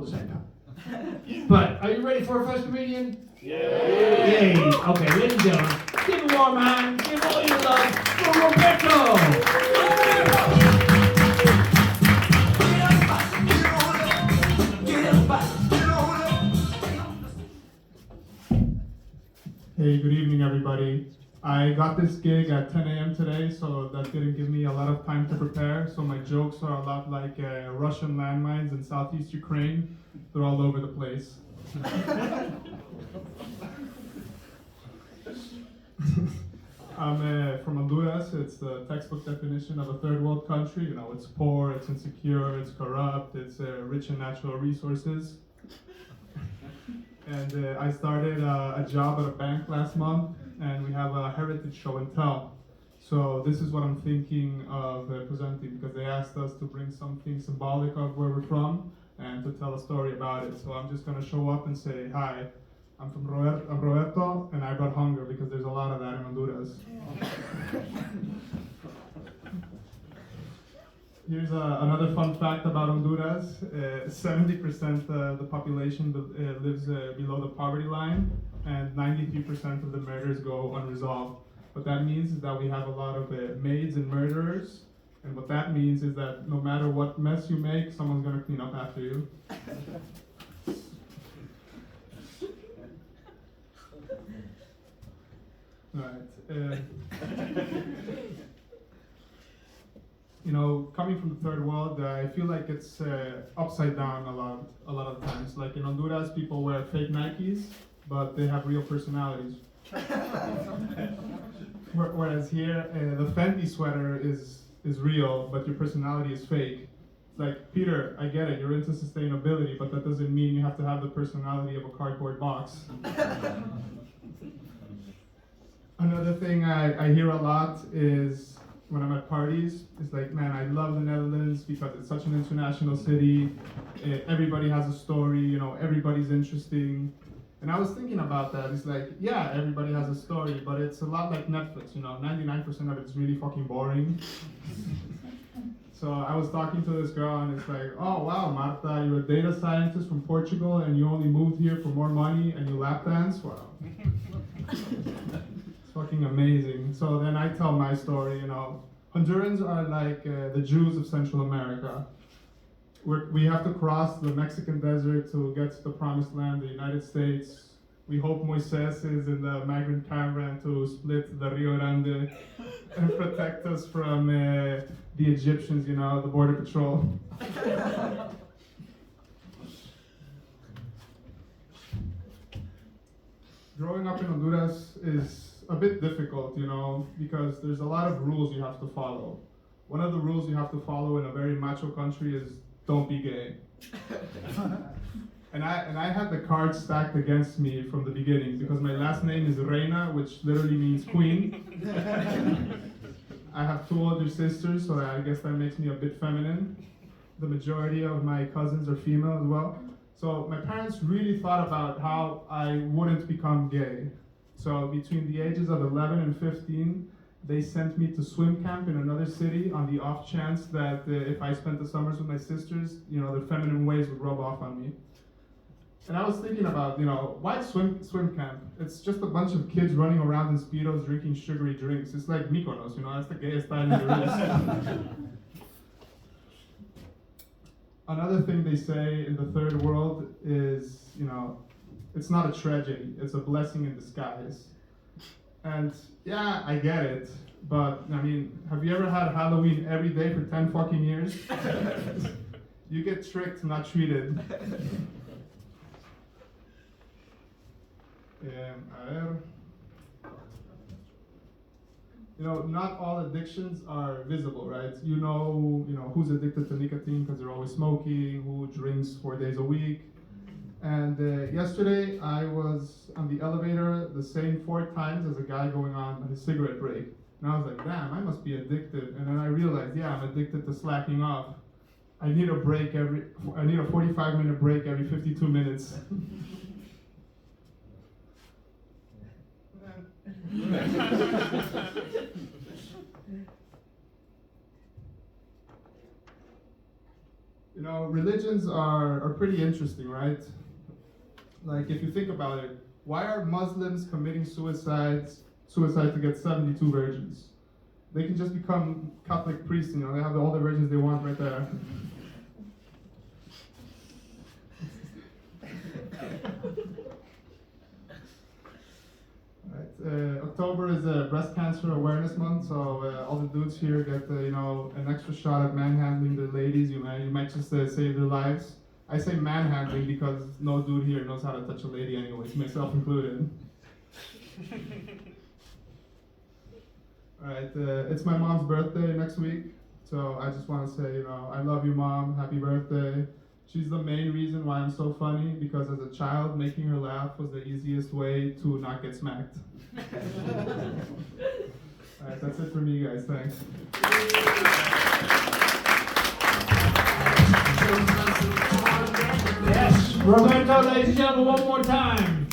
the same time. But are you ready for a first comedian? Yeah. Yay! Okay, ladies and gentlemen, give a warm hand, give all your love for Roberto! Hey, good evening, everybody. I got this gig at 10 a.m. today, so that didn't give me a lot of time to prepare. So my jokes are a lot like Russian landmines in southeast Ukraine. They're all over the place. I'm from Honduras. It's the textbook definition of a third world country. You know, it's poor, it's insecure, it's corrupt, it's rich in natural resources. And I started a job at a bank last month, and we have a heritage show and tell. So this is what I'm thinking of presenting, because they asked us to bring something symbolic of where we're from and to tell a story about it. So I'm just going to show up and say, hi, I'm from Roberto, and I brought hunger, because there's a lot of that in Honduras. Here's another fun fact about Honduras. 70% of the population lives below the poverty line, and 93% of the murders go unresolved. What that means is that we have a lot of maids and murderers, and what that means is that no matter what mess you make, someone's going to clean up after you. Right. You know, coming from the third world, I feel like it's upside down a lot of times. Like in Honduras, people wear fake Nikes, but they have real personalities. Whereas here, the Fendi sweater is real, but your personality is fake. It's like, Peter, I get it, you're into sustainability, but that doesn't mean you have to have the personality of a cardboard box. Another thing I hear a lot is, when I'm at parties, it's like, man, I love the Netherlands because it's such an international city. Everybody has a story, you know, everybody's interesting. And I was thinking about that. It's like, yeah, everybody has a story, but it's a lot like Netflix, you know, 99% of it's really fucking boring. So I was talking to this girl, and it's like, oh, wow, Marta, you're a data scientist from Portugal, and you only moved here for more money, and you lap dance? Wow. Fucking amazing. So then I tell my story, you know. Hondurans are like the Jews of Central America. We have to cross the Mexican desert to get to the promised land, the United States. We hope Moises is in the migrant caravan to split the Rio Grande and protect us from the Egyptians, you know, the border patrol. Growing up in Honduras is a bit difficult, you know, because there's a lot of rules you have to follow. One of the rules you have to follow in a very macho country is don't be gay. And I had the cards stacked against me from the beginning, because my last name is Reina, which literally means queen. I have 2 older sisters, so I guess that makes me a bit feminine. The majority of my cousins are female as well. So my parents really thought about how I wouldn't become gay. So between the ages of 11 and 15, they sent me to swim camp in another city on the off chance that if I spent the summers with my sisters, you know, their feminine ways would rub off on me. And I was thinking about, you know, why swim camp? It's just a bunch of kids running around in Speedos drinking sugary drinks. It's like Mykonos, you know, that's the gayest time in the race. Another thing they say in the third world is, you know, it's not a tragedy, it's a blessing in disguise. And yeah, I get it, but I mean, have you ever had Halloween every day for 10 fucking years? You get tricked, not treated. You know, not all addictions are visible, right? You know who's addicted to nicotine because they're always smoking, who drinks 4 days a week. And yesterday I was on the elevator the same 4 times as a guy going on his cigarette break. And I was like, damn, I must be addicted. And then I realized, yeah, I'm addicted to slacking off. I need a 45-minute break every 52 minutes. You know, religions are pretty interesting, right? Like, if you think about it, why are Muslims committing suicide to get 72 virgins? They can just become Catholic priests, you know, they have all the virgins they want right there. Right. October is Breast Cancer Awareness Month, so all the dudes here get you know, an extra shot at manhandling the ladies. You might just save their lives. I say manhandling because no dude here knows how to touch a lady anyways, myself included. Alright, it's my mom's birthday next week, so I just want to say, you know, I love you, Mom, happy birthday. She's the main reason why I'm so funny, because as a child, making her laugh was the easiest way to not get smacked. Alright, that's it for me, guys, thanks. Yes, Roberto, ladies and gentlemen, one more time.